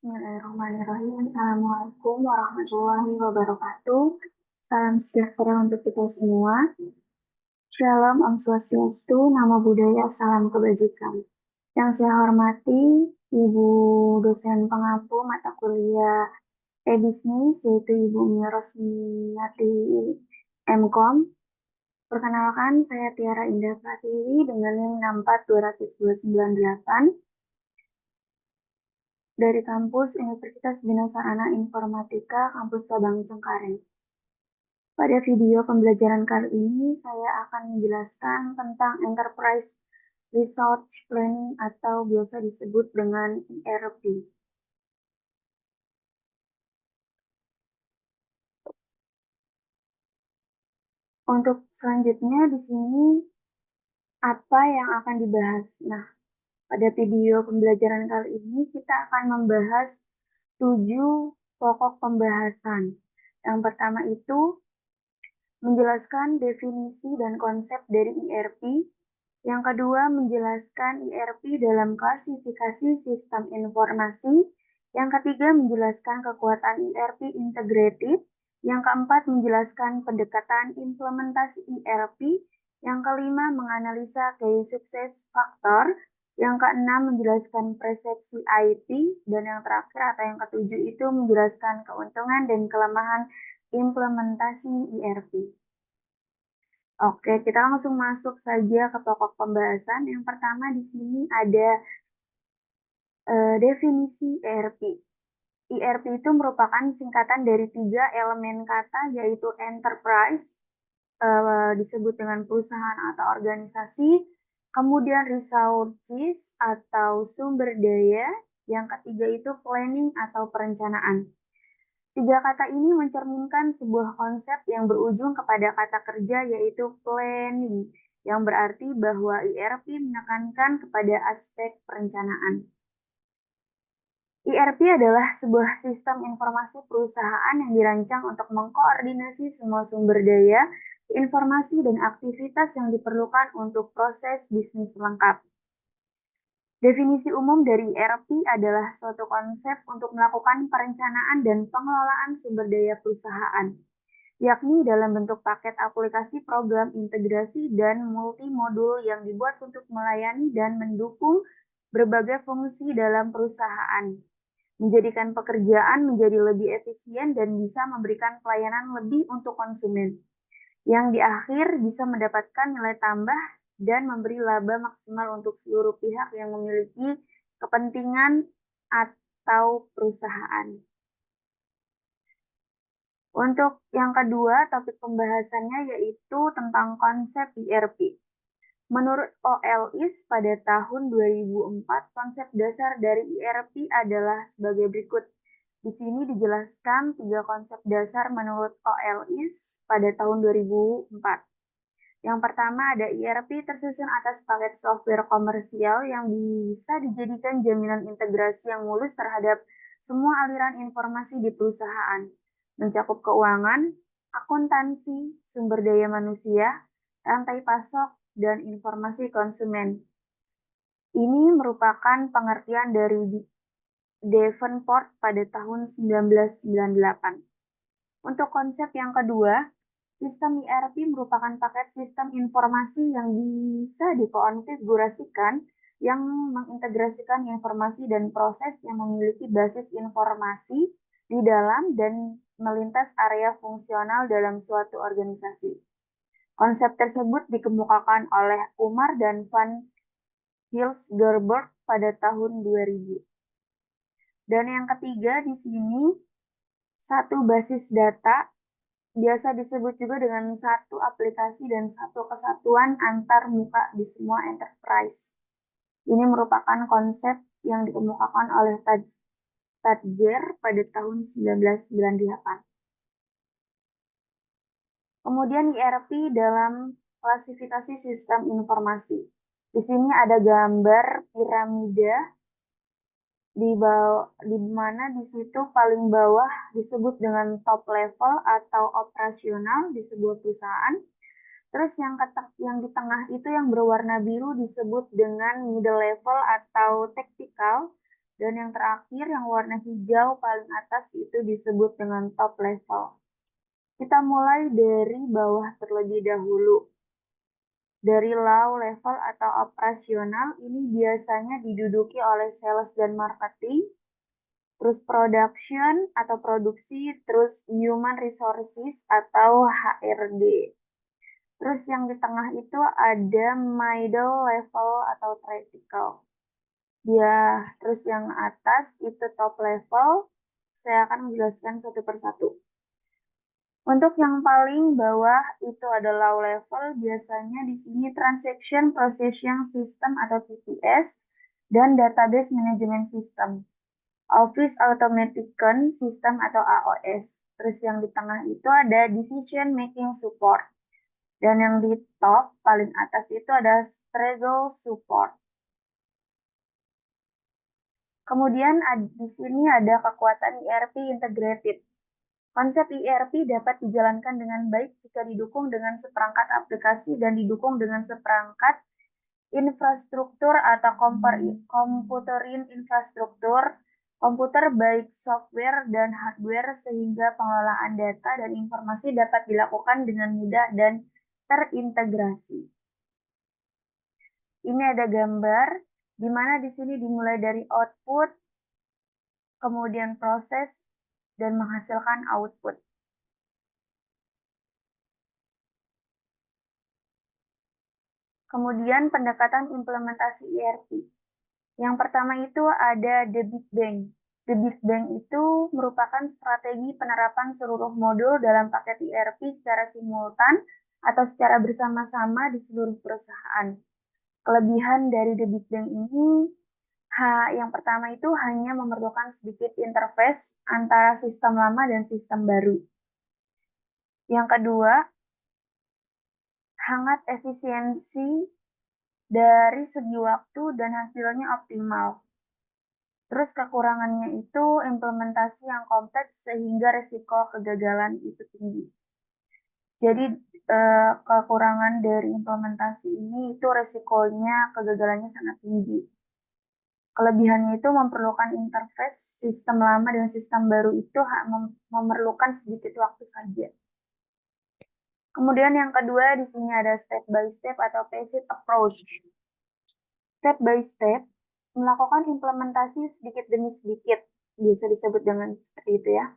Bismillahirrahmanirrahim. Assalamualaikum warahmatullahi wabarakatuh. Salam sejahtera untuk kita semua. Shalom, Om Swastiastu, Namo Buddhaya, salam kebajikan. Yang saya hormati Ibu dosen pengampu mata kuliah e-bisnis, yaitu Ibu Umi Rosmiati MKOM. Perkenalkan, saya Tiara Indah Pratiwi dengan NIM 64298 dari kampus Universitas Bina Sarana Informatika, kampus cabang Cengkareng. Pada video pembelajaran kali ini, saya akan menjelaskan tentang Enterprise Resource Planning atau biasa disebut dengan ERP. Untuk selanjutnya di sini apa yang akan dibahas? Nah, pada video pembelajaran kali ini kita akan membahas 7 pokok pembahasan. Yang pertama itu menjelaskan definisi dan konsep dari ERP. Yang kedua, menjelaskan ERP dalam klasifikasi sistem informasi. Yang ketiga, menjelaskan kekuatan ERP integrated. Yang keempat, menjelaskan pendekatan implementasi ERP. Yang kelima, menganalisa key success factor. Yang keenam, menjelaskan persepsi IT. Dan yang terakhir atau yang ketujuh itu menjelaskan keuntungan dan kelemahan implementasi ERP. Oke, kita langsung masuk saja ke pokok pembahasan. Yang pertama di sini ada definisi ERP. ERP itu merupakan singkatan dari 3 elemen kata, yaitu enterprise, disebut dengan perusahaan atau organisasi, kemudian resources atau sumber daya, yang ketiga itu planning atau perencanaan. 3 kata ini mencerminkan sebuah konsep yang berujung kepada kata kerja yaitu planning, yang berarti bahwa ERP menekankan kepada aspek perencanaan. ERP adalah sebuah sistem informasi perusahaan yang dirancang untuk mengkoordinasi semua sumber daya, informasi, dan aktivitas yang diperlukan untuk proses bisnis lengkap. Definisi umum dari ERP adalah suatu konsep untuk melakukan perencanaan dan pengelolaan sumber daya perusahaan, yakni dalam bentuk paket aplikasi program integrasi dan multimodul yang dibuat untuk melayani dan mendukung berbagai fungsi dalam perusahaan, menjadikan pekerjaan menjadi lebih efisien dan bisa memberikan pelayanan lebih untuk konsumen, yang di akhir bisa mendapatkan nilai tambah dan memberi laba maksimal untuk seluruh pihak yang memiliki kepentingan atau perusahaan. Untuk yang kedua, topik pembahasannya yaitu tentang konsep ERP. Menurut OLIS pada tahun 2004, konsep dasar dari ERP adalah sebagai berikut. Di sini dijelaskan 3 konsep dasar menurut OLIS pada tahun 2004. Yang pertama ada ERP tersusun atas paket software komersial yang bisa dijadikan jaminan integrasi yang mulus terhadap semua aliran informasi di perusahaan, mencakup keuangan, akuntansi, sumber daya manusia, rantai pasok, dan informasi konsumen. Ini merupakan pengertian dari Davenport pada tahun 1998. Untuk konsep yang kedua, sistem ERP merupakan paket sistem informasi yang bisa dikonfigurasikan yang mengintegrasikan informasi dan proses yang memiliki basis informasi di dalam dan melintas area fungsional dalam suatu organisasi. Konsep tersebut dikemukakan oleh Kumar dan Van Hilsgerberg pada tahun 2000. Dan yang ketiga di sini, satu basis data, biasa disebut juga dengan satu aplikasi dan satu kesatuan antar muka di semua enterprise. Ini merupakan konsep yang dikemukakan oleh Tadger pada tahun 1998. Kemudian ERP dalam klasifikasi sistem informasi. Di sini ada gambar piramida di mana di situ paling bawah disebut dengan top level atau operasional di sebuah perusahaan. Terus yang di tengah itu yang berwarna biru disebut dengan middle level atau tactical, Dan yang terakhir, yang warna hijau paling atas itu disebut dengan top level. Kita mulai dari bawah terlebih dahulu. Dari low level atau operasional, ini biasanya diduduki oleh sales dan marketing, terus production atau produksi, terus human resources atau HRD. Terus yang di tengah itu ada middle level atau tactical. Ya, terus yang atas itu top level. Saya akan menjelaskan satu persatu. Untuk yang paling bawah itu adalah low level, biasanya di sini Transaction Processing System atau TPS dan Database Management System. Office Automation System atau AOS. Terus yang di tengah itu ada Decision Making Support. Dan yang di top paling atas itu ada Struggle Support. Kemudian di sini ada kekuatan ERP Integrated. Konsep ERP dapat dijalankan dengan baik jika didukung dengan seperangkat aplikasi dan didukung dengan seperangkat infrastruktur atau komputerin infrastruktur, komputer baik software dan hardware sehingga pengelolaan data dan informasi dapat dilakukan dengan mudah dan terintegrasi. Ini ada gambar di mana di sini dimulai dari output, kemudian proses, dan menghasilkan output. Kemudian pendekatan implementasi ERP. Yang pertama itu ada The Big Bang. The Big Bang itu merupakan strategi penerapan seluruh modul dalam paket ERP secara simultan atau secara bersama-sama di seluruh perusahaan. Kelebihan dari The Big Bang ini, yang pertama itu hanya memerlukan sedikit interface antara sistem lama dan sistem baru. Yang kedua, hangat efisiensi dari segi waktu dan hasilnya optimal. Terus kekurangannya itu implementasi yang kompleks sehingga resiko kegagalan itu tinggi. Jadi kekurangan dari implementasi ini itu resikonya kegagalannya sangat tinggi. Kelebihannya itu memerlukan interface sistem lama dan sistem baru itu memerlukan sedikit waktu saja. Kemudian yang kedua di sini ada step by step atau phased approach. Step by step melakukan implementasi sedikit demi sedikit, bisa disebut dengan seperti itu ya.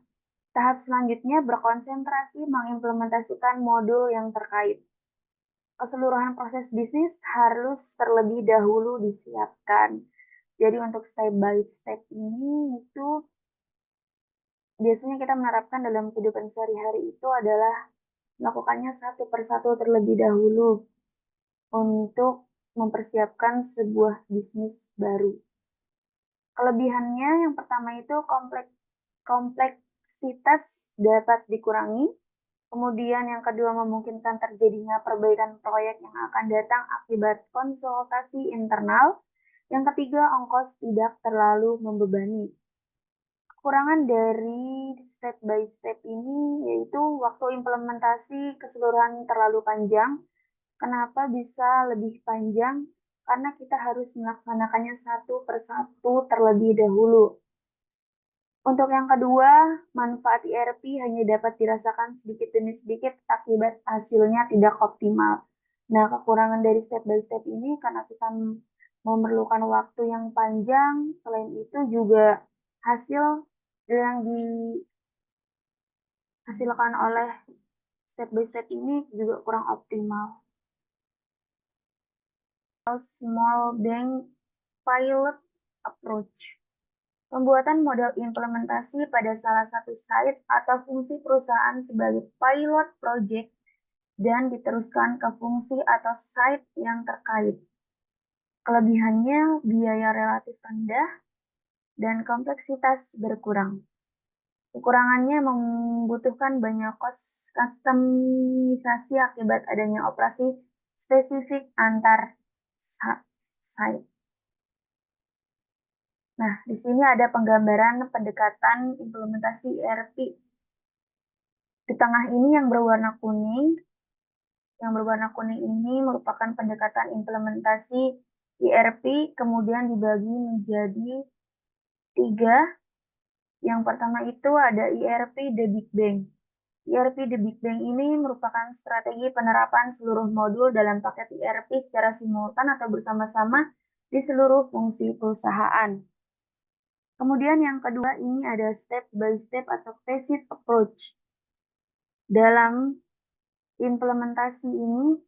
Tahap selanjutnya berkonsentrasi mengimplementasikan modul yang terkait. Keseluruhan proses bisnis harus terlebih dahulu disiapkan. Jadi untuk step by step ini itu biasanya kita menerapkan dalam kehidupan sehari-hari itu adalah melakukannya satu persatu terlebih dahulu untuk mempersiapkan sebuah bisnis baru. Kelebihannya yang pertama itu kompleksitas dapat dikurangi. Kemudian yang kedua memungkinkan terjadinya perbaikan proyek yang akan datang akibat konsultasi internal. Yang ketiga, ongkos tidak terlalu membebani. Kekurangan dari step by step ini yaitu waktu implementasi keseluruhan terlalu panjang. Kenapa bisa lebih panjang? Karena kita harus melaksanakannya satu persatu terlebih dahulu. Untuk yang kedua, manfaat ERP hanya dapat dirasakan sedikit demi sedikit akibat hasilnya tidak optimal. Nah, kekurangan dari step by step ini karena kita memerlukan waktu yang panjang, selain itu juga hasil yang dihasilkan oleh step by step ini juga kurang optimal. Small Bang Pilot Approach. Pembuatan model implementasi pada salah satu site atau fungsi perusahaan sebagai pilot project dan diteruskan ke fungsi atau site yang terkait. Kelebihannya biaya relatif rendah dan kompleksitas berkurang. Kekurangannya membutuhkan banyak kustomisasi akibat adanya operasi spesifik antar site. Nah, di sini ada penggambaran pendekatan implementasi ERP. Di tengah ini yang berwarna kuning ini merupakan pendekatan implementasi ERP, kemudian dibagi menjadi 3. Yang pertama itu ada ERP The Big Bang. ERP The Big Bang ini merupakan strategi penerapan seluruh modul dalam paket ERP secara simultan atau bersama-sama di seluruh fungsi perusahaan. Kemudian yang kedua ini ada step by step atau phased approach. Dalam implementasi ini,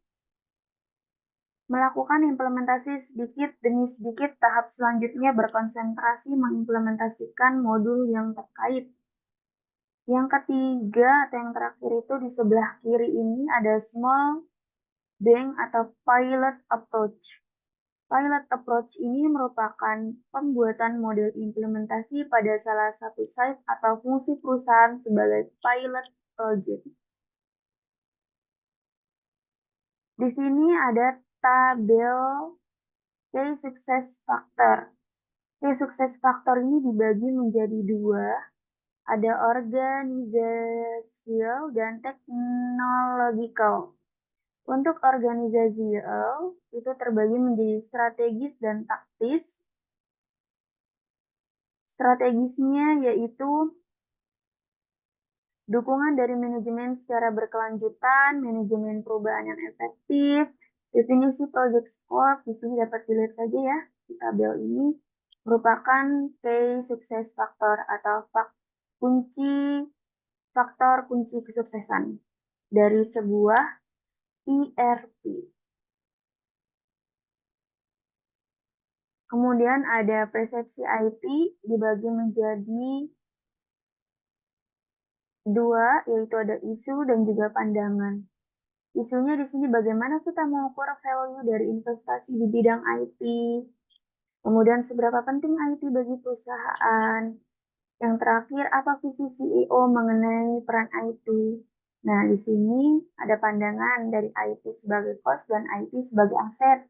melakukan implementasi sedikit demi sedikit, tahap selanjutnya berkonsentrasi mengimplementasikan modul yang terkait. Yang ketiga atau yang terakhir itu di sebelah kiri ini ada small bang atau pilot approach. Pilot approach ini merupakan pembuatan model implementasi pada salah satu site atau fungsi perusahaan sebagai pilot project. Di sini ada tabel Key Success Factor. Key Success Factor ini dibagi menjadi dua. Ada organizational dan technological. Untuk organizational itu terbagi menjadi strategis dan taktis. Strategisnya yaitu dukungan dari manajemen secara berkelanjutan, manajemen perubahan yang efektif, definisi project scope, di sini dapat dilihat saja ya, di tabel ini, merupakan key success factor atau faktor kunci kesuksesan dari sebuah ERP. Kemudian ada persepsi IT dibagi menjadi dua, yaitu ada isu dan juga pandangan. Isunya di sini bagaimana kita mengukur value dari investasi di bidang IT, kemudian seberapa penting IT bagi perusahaan, yang terakhir apa visi CEO mengenai peran IT. Nah, di sini ada pandangan dari IT sebagai cost dan IT sebagai aset.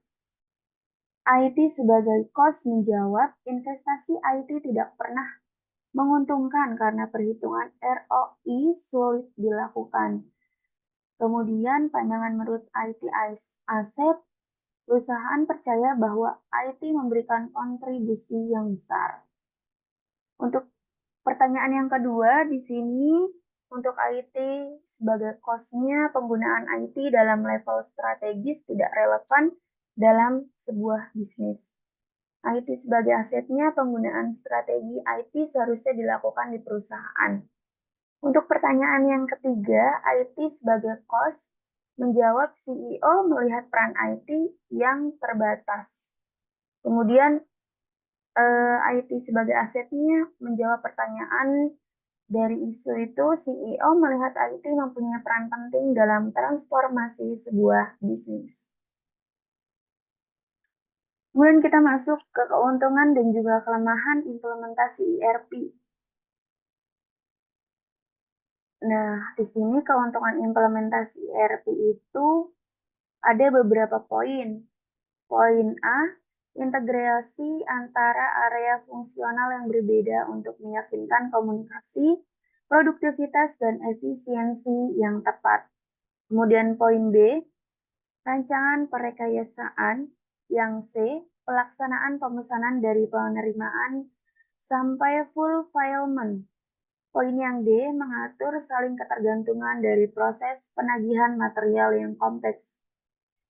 IT sebagai cost menjawab investasi IT tidak pernah menguntungkan karena perhitungan ROI sulit dilakukan. Kemudian pandangan menurut IT aset, perusahaan percaya bahwa IT memberikan kontribusi yang besar. Untuk pertanyaan yang kedua di sini, untuk IT sebagai cost-nya, penggunaan IT dalam level strategis tidak relevan dalam sebuah bisnis. IT sebagai asetnya, penggunaan strategi IT seharusnya dilakukan di perusahaan. Untuk pertanyaan yang ketiga, IT sebagai cost, menjawab CEO melihat peran IT yang terbatas. Kemudian IT sebagai asetnya menjawab pertanyaan dari isu itu, CEO melihat IT mempunyai peran penting dalam transformasi sebuah bisnis. Kemudian kita masuk ke keuntungan dan juga kelemahan implementasi ERP. Nah, di sini keuntungan implementasi ERP itu ada beberapa poin. Poin A, integrasi antara area fungsional yang berbeda untuk meyakinkan komunikasi, produktivitas, dan efisiensi yang tepat. Kemudian poin B, rancangan perekayasaan. Yang C, pelaksanaan pemesanan dari penerimaan sampai fulfillment. Poin yang D, mengatur saling ketergantungan dari proses penagihan material yang kompleks.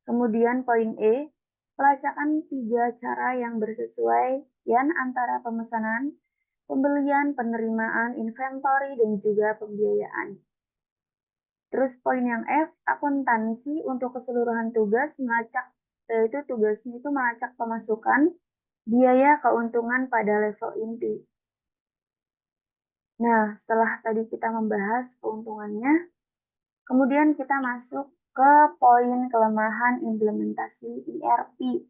Kemudian poin E, pelacakan 3 cara yang bersesuaian antara pemesanan, pembelian, penerimaan, inventory, dan juga pembiayaan. Terus poin yang F, akuntansi untuk keseluruhan tugas melacak, yaitu tugasnya itu melacak pemasukan, biaya, keuntungan pada level inti. Nah, setelah tadi kita membahas keuntungannya, kemudian kita masuk ke poin kelemahan implementasi ERP.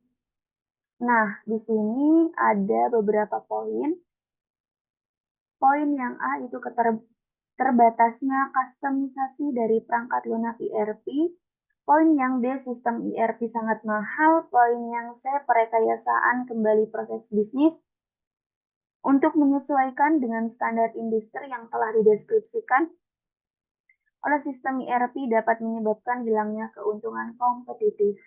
Nah, di sini ada beberapa poin. Poin yang A itu terbatasnya kustomisasi dari perangkat lunak ERP. Poin yang B, sistem ERP sangat mahal. Poin yang C, perekayasaan kembali proses bisnis untuk menyesuaikan dengan standar industri yang telah dideskripsikan oleh sistem ERP dapat menyebabkan hilangnya keuntungan kompetitif.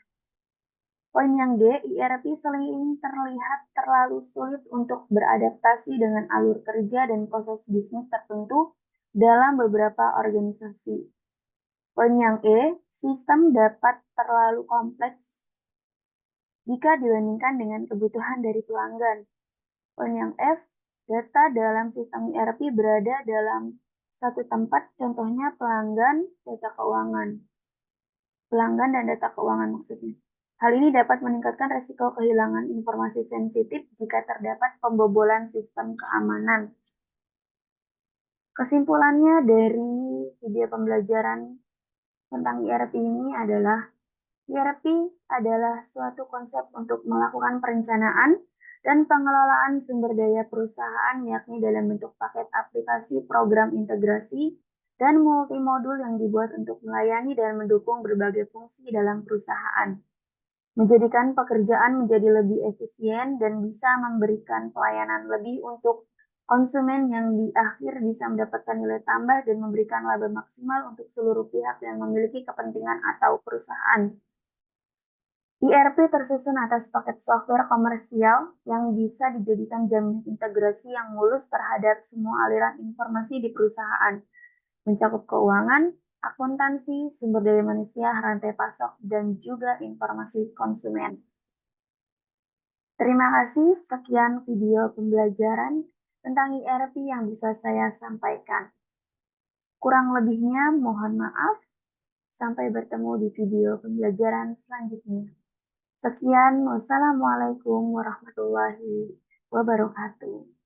Poin yang D, IRP sering terlihat terlalu sulit untuk beradaptasi dengan alur kerja dan proses bisnis tertentu dalam beberapa organisasi. Poin yang E, sistem dapat terlalu kompleks jika dibandingkan dengan kebutuhan dari pelanggan. Poin yang F, data dalam sistem ERP berada dalam satu tempat, contohnya pelanggan dan data keuangan maksudnya. Hal ini dapat meningkatkan resiko kehilangan informasi sensitif jika terdapat pembobolan sistem keamanan. Kesimpulannya dari video pembelajaran tentang ERP ini adalah ERP adalah suatu konsep untuk melakukan perencanaan dan pengelolaan sumber daya perusahaan, yakni dalam bentuk paket aplikasi, program integrasi, dan multimodul yang dibuat untuk melayani dan mendukung berbagai fungsi dalam perusahaan, menjadikan pekerjaan menjadi lebih efisien dan bisa memberikan pelayanan lebih untuk konsumen yang di akhir bisa mendapatkan nilai tambah dan memberikan laba maksimal untuk seluruh pihak yang memiliki kepentingan atau perusahaan. ERP tersusun atas paket software komersial yang bisa dijadikan jaminan integrasi yang mulus terhadap semua aliran informasi di perusahaan, mencakup keuangan, akuntansi, sumber daya manusia, rantai pasok, dan juga informasi konsumen. Terima kasih, sekian video pembelajaran tentang ERP yang bisa saya sampaikan. Kurang lebihnya mohon maaf, sampai bertemu di video pembelajaran selanjutnya. Sekian, wassalamualaikum warahmatullahi wabarakatuh.